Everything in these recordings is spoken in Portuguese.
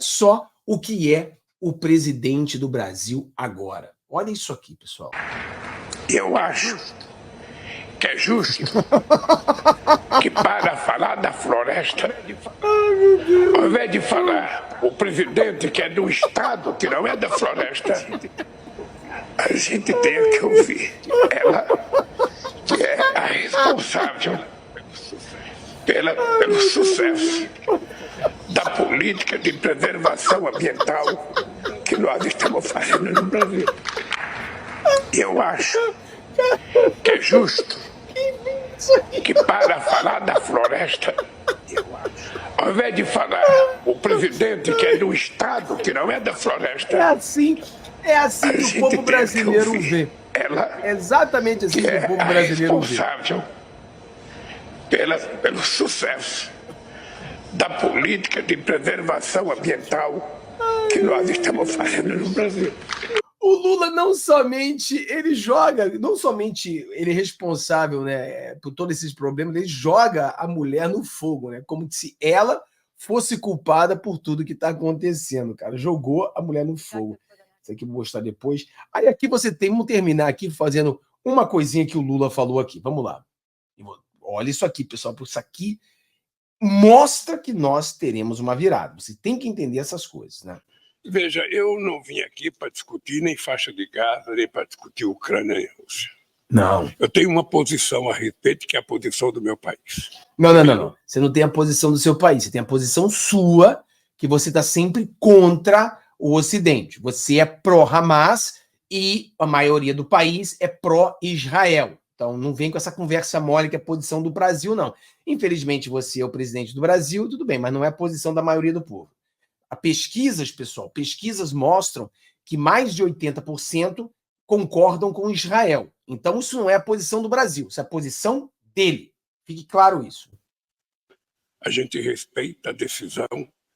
só o que é o presidente do Brasil agora. Olha isso aqui, pessoal. Eu acho que é justo que, para falar da floresta, ao invés de falar o presidente que é do Estado, que não é da floresta, a gente tenha que ouvir ela, que é a responsável pelo sucesso da política de preservação ambiental que nós estamos fazendo no Brasil. Eu acho que é justo que, para falar da floresta, ao invés de falar o presidente que é do Estado, que não é da floresta, É assim que o povo brasileiro vê. Ela, É exatamente assim que o povo brasileiro vê. Responsável pelo sucesso da política de preservação ambiental que nós estamos fazendo no Brasil. O Lula não somente ele joga, não somente ele é responsável, né, por todos esses problemas, ele joga a mulher no fogo, né, como se ela fosse culpada por tudo que está acontecendo, cara. Jogou a mulher no fogo. Isso aqui eu vou mostrar depois. Aí aqui você tem, vamos terminar aqui fazendo uma coisinha que o Lula falou aqui. Vamos lá. Olha isso aqui, pessoal, porque isso aqui mostra que nós teremos uma virada. Você tem que entender essas coisas, né? Veja, eu não vim aqui para discutir nem faixa de Gaza, nem para discutir Ucrânia e Rússia. Não. Eu tenho uma posição a respeito, que é a posição do meu país. Não. Você não tem a posição do seu país, você tem a posição sua, que você está sempre contra o Ocidente. Você é pró-Hamas e a maioria do país é pró-Israel. Então não vem com essa conversa mole que é a posição do Brasil, não. Infelizmente você é o presidente do Brasil, tudo bem, mas não é a posição da maioria do povo. Pesquisas, pessoal, pesquisas mostram que mais de 80% concordam com Israel. Então, isso não é a posição do Brasil, isso é a posição dele. Fique claro isso. A gente respeita a decisão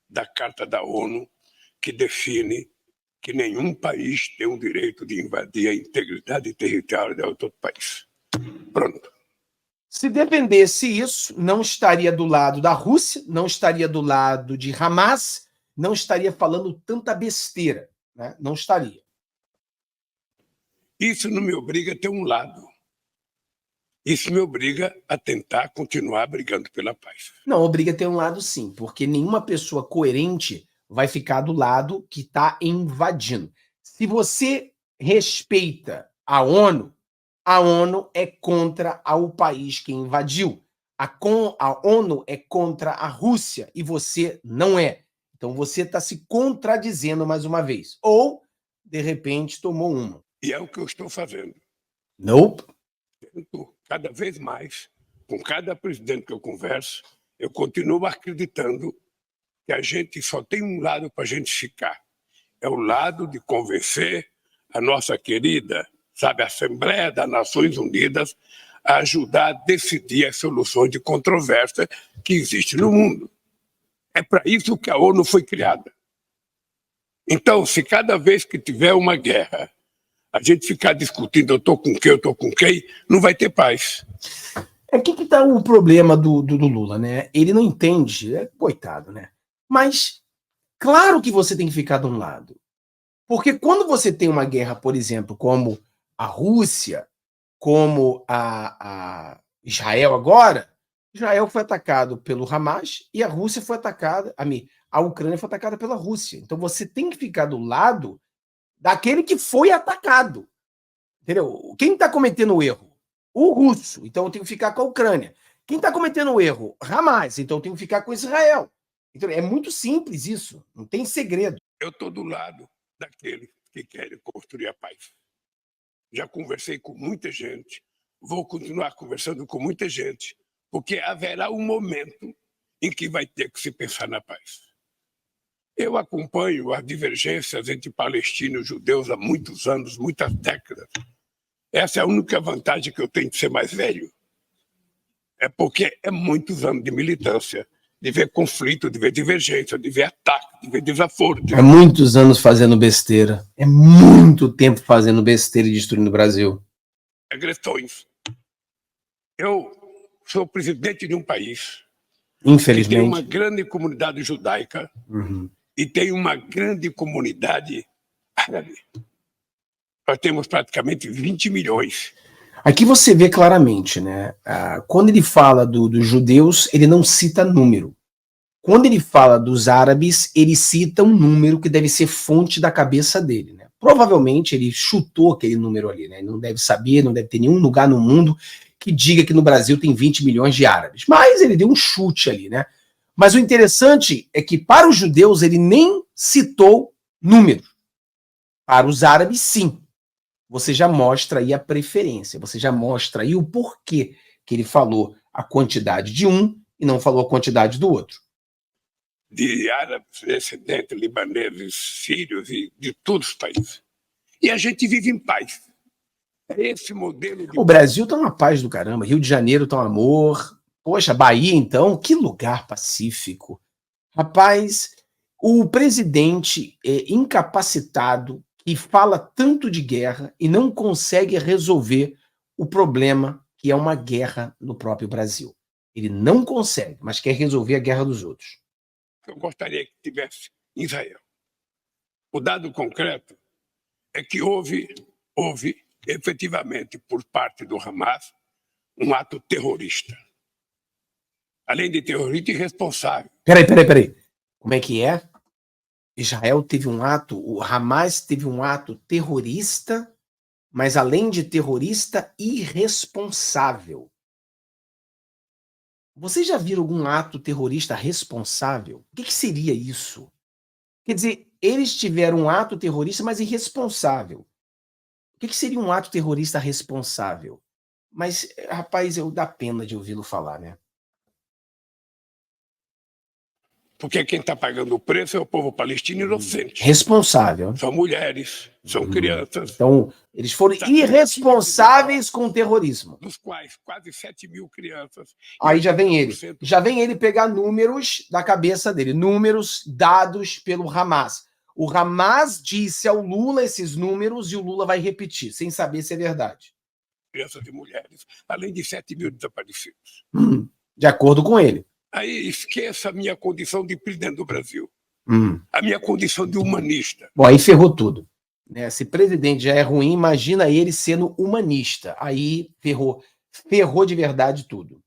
da Carta da ONU, que define que nenhum país tem o direito de invadir a integridade territorial de outro país. Pronto. Se defendesse isso, não estaria do lado da Rússia, não estaria do lado de Hamas, não estaria falando tanta besteira, né? Não estaria. Isso não me obriga a ter um lado. Isso me obriga a tentar continuar brigando pela paz. Não, obriga a ter um lado sim, porque nenhuma pessoa coerente vai ficar do lado que está invadindo. Se você respeita a ONU é contra o país que invadiu. A ONU é contra a Rússia e você não é. Então você está se contradizendo mais uma vez. Ou, de repente, tomou uma. E é o que eu estou fazendo. Nope. Cada vez mais, com cada presidente que eu converso, eu continuo acreditando que a gente só tem um lado para a gente ficar. É o lado de convencer a nossa querida, Assembleia das Nações Unidas a ajudar a decidir as soluções de controvérsia que existem no mundo. É para isso que a ONU foi criada. Então, se cada vez que tiver uma guerra, a gente ficar discutindo eu estou com quem, não vai ter paz. Aqui que está o problema do Lula, né? Ele não entende, coitado, né? Mas, claro que você tem que ficar de um lado. Porque quando você tem uma guerra, por exemplo, como a Rússia, como a Israel agora, Israel foi atacado pelo Hamas e a Rússia foi atacada, a Ucrânia foi atacada pela Rússia. Então você tem que ficar do lado daquele que foi atacado. Entendeu? Quem está cometendo o erro? O russo. Então eu tenho que ficar com a Ucrânia. Quem está cometendo o erro? Hamas. Então eu tenho que ficar com Israel. Então é muito simples isso. Não tem segredo. Eu estou do lado daqueles que querem construir a paz. Já conversei com muita gente, vou continuar conversando com muita gente, porque haverá um momento em que vai ter que se pensar na paz. Eu acompanho as divergências entre palestinos e judeus há muitos anos, muitas décadas. Essa é a única vantagem que eu tenho de ser mais velho. É porque é muitos anos de militância, de ver conflito, de ver divergência, de ver ataque, de ver desaforo. É muitos anos fazendo besteira. É muito tempo fazendo besteira e destruindo o Brasil. Agressões. Eu sou presidente de um país infelizmente, que tem uma grande comunidade judaica e tem uma grande comunidade árabe. Nós temos praticamente 20 milhões. Aqui você vê claramente, né? Quando ele fala dos judeus, ele não cita número. Quando ele fala dos árabes, ele cita um número que deve ser fonte da cabeça dele, né? Provavelmente ele chutou aquele número ali, né? Ele não deve saber, não deve ter nenhum lugar no mundo que diga que no Brasil tem 20 milhões de árabes. Mas ele deu um chute ali, né? Mas o interessante é que para os judeus ele nem citou número. Para os árabes, sim. Você já mostra aí a preferência, você já mostra aí o porquê que ele falou a quantidade de um e não falou a quantidade do outro. De árabes, descendentes, libaneses, sírios e de todos os países. E a gente vive em paz. É esse modelo de... O Brasil tá uma paz do caramba, Rio de Janeiro tá um amor. Poxa, Bahia então, que lugar pacífico. Rapaz, o presidente é incapacitado que fala tanto de guerra e não consegue resolver o problema que é uma guerra no próprio Brasil. Ele não consegue, mas quer resolver a guerra dos outros. Eu gostaria que tivesse em Israel. O dado concreto é que houve efetivamente, por parte do Hamas, um ato terrorista. Além de terrorista, irresponsável. Peraí. Como é que é? Israel teve um ato, o Hamas teve um ato terrorista, mas além de terrorista, irresponsável. Vocês já viram algum ato terrorista responsável? O que seria isso? Quer dizer, eles tiveram um ato terrorista, mas irresponsável. O que seria um ato terrorista responsável? Mas, rapaz, eu dá pena de ouvi-lo falar, né? Porque quem está pagando o preço é o povo palestino inocente. Responsável. São mulheres, são crianças. Então, eles foram irresponsáveis com o terrorismo. Dos quais quase 7 mil crianças. Aí já vem ele. Já vem ele pegar números da cabeça dele. Números dados pelo Hamas. O Hamas disse ao Lula esses números e o Lula vai repetir, sem saber se é verdade. Crianças e mulheres, além de 7 mil desaparecidos. De acordo com ele. Aí esqueça a minha condição de presidente do Brasil. A minha condição de humanista. Bom, aí ferrou tudo. Né? Se presidente já é ruim, imagina ele sendo humanista. Aí ferrou. Ferrou de verdade tudo.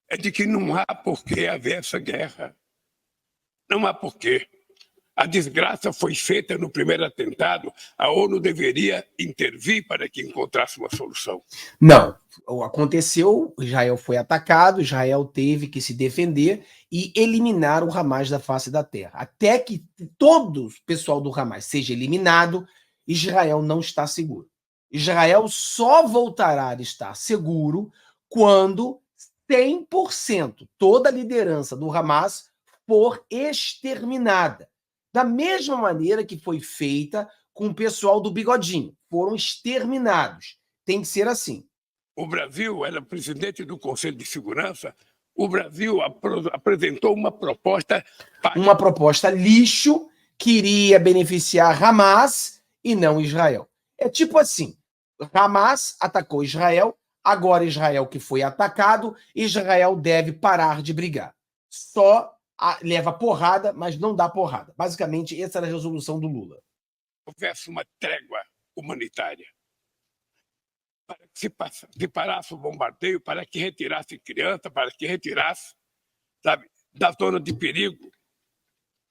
É de que não há por que haver essa guerra. Não há porquê. A desgraça foi feita no primeiro atentado. A ONU deveria intervir para que encontrasse uma solução. Não. Aconteceu, Israel foi atacado, Israel teve que se defender e eliminar o Hamas da face da terra. Até que todo o pessoal do Hamas seja eliminado, Israel não está seguro. Israel só voltará a estar seguro quando 100%, toda a liderança do Hamas for exterminada. Da mesma maneira que foi feita com o pessoal do Bigodinho. Foram exterminados. Tem que ser assim. O Brasil era presidente do Conselho de Segurança. O Brasil apresentou uma proposta... Uma proposta lixo que iria beneficiar Hamas e não Israel. É tipo assim, Hamas atacou Israel, agora Israel que foi atacado, Israel deve parar de brigar. Só leva porrada, mas não dá porrada. Basicamente, essa era a resolução do Lula. Houvesse uma trégua humanitária. Para que se parasse o bombardeio, para que retirasse criança, para que retirasse, sabe, da zona de perigo.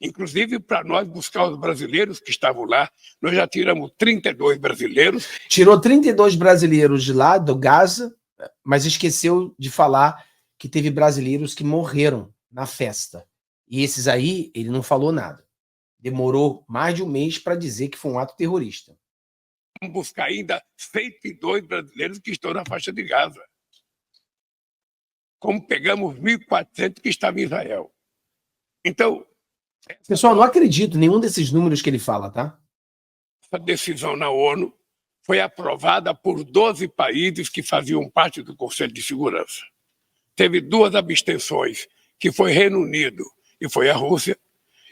Inclusive, para nós buscar os brasileiros que estavam lá, nós já tiramos 32 brasileiros. Tirou 32 brasileiros de lá, do Gaza, mas esqueceu de falar que teve brasileiros que morreram na festa. E esses aí, ele não falou nada. Demorou mais de um mês para dizer que foi um ato terrorista. Vamos buscar ainda 102 brasileiros que estão na faixa de Gaza. Como pegamos 1.400 que estavam em Israel. Então... Pessoal, não acredito em nenhum desses números que ele fala, tá? Essa decisão na ONU foi aprovada por 12 países que faziam parte do Conselho de Segurança. Teve 2 abstenções, que foi Reino Unido e foi a Rússia,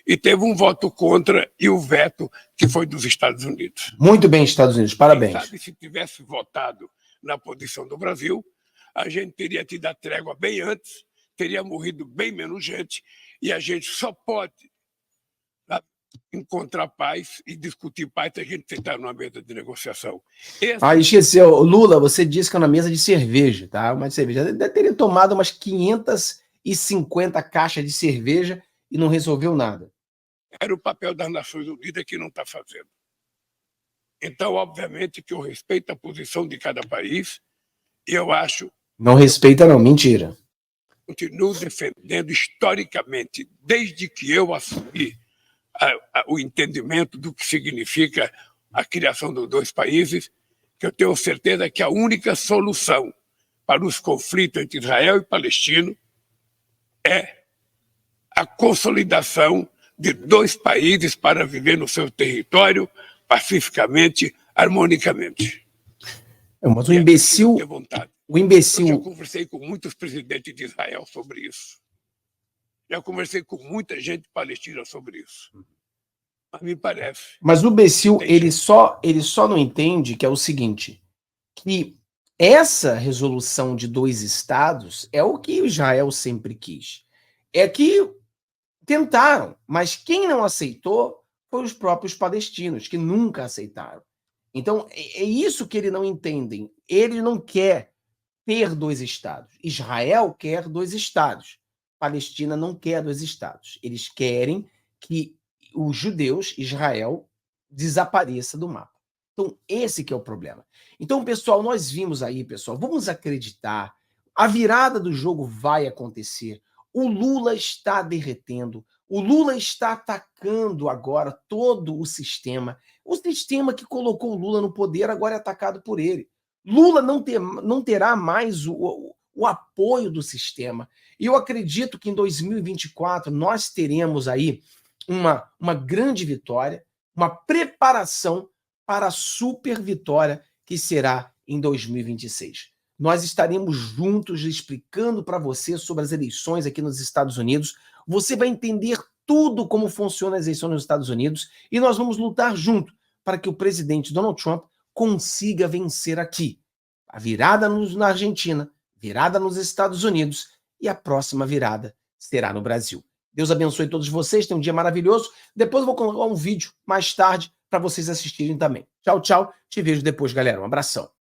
e teve um voto contra e o veto, que foi dos Estados Unidos. Muito bem, Estados Unidos, parabéns. Quem sabe, se tivesse votado na posição do Brasil, a gente teria tido a trégua bem antes, teria morrido bem menos gente, e a gente só pode encontrar paz e discutir paz se a gente sentar numa mesa de negociação. Esqueceu. Lula, você disse que é na mesa de cerveja, tá? Uma de cerveja. Deve ter tomado umas 550 caixas de cerveja e não resolveu nada. Era o papel das Nações Unidas que não está fazendo. Então, obviamente, que eu respeito a posição de cada país e eu acho... Não respeita não, mentira. Continuo defendendo historicamente, desde que eu assumi o entendimento do que significa a criação dos dois países, que eu tenho certeza que a única solução para os conflitos entre Israel e Palestina é a consolidação de dois países para viver no seu território pacificamente, harmonicamente. Mas o imbecil... O imbecil... Eu já conversei com muitos presidentes de Israel sobre isso. Já conversei com muita gente palestina sobre isso. Mas me parece... Mas o imbecil, ele só não entende que é o seguinte, que essa resolução de dois estados é o que Israel sempre quis. É que tentaram, mas quem não aceitou foram os próprios palestinos, que nunca aceitaram. Então, é isso que eles não entendem. Ele não quer ter dois estados. Israel quer dois estados. Palestina não quer dois estados. Eles querem que os judeus, Israel, desapareça do mapa. Então, esse que é o problema. Então, pessoal, nós vimos aí, pessoal, vamos acreditar. A virada do jogo vai acontecer. O Lula está derretendo. O Lula está atacando agora todo o sistema. O sistema que colocou o Lula no poder agora é atacado por ele. Lula não terá mais o apoio do sistema. E eu acredito que em 2024 nós teremos aí uma grande vitória, uma preparação para a super vitória que será em 2026. Nós estaremos juntos explicando para você sobre as eleições aqui nos Estados Unidos. Você vai entender tudo como funcionam as eleições nos Estados Unidos e nós vamos lutar junto para que o presidente Donald Trump consiga vencer aqui. A virada na Argentina, virada nos Estados Unidos e a próxima virada será no Brasil. Deus abençoe todos vocês, tenham um dia maravilhoso. Depois eu vou colocar um vídeo mais tarde para vocês assistirem também. Tchau, tchau. Te vejo depois, galera. Um abração.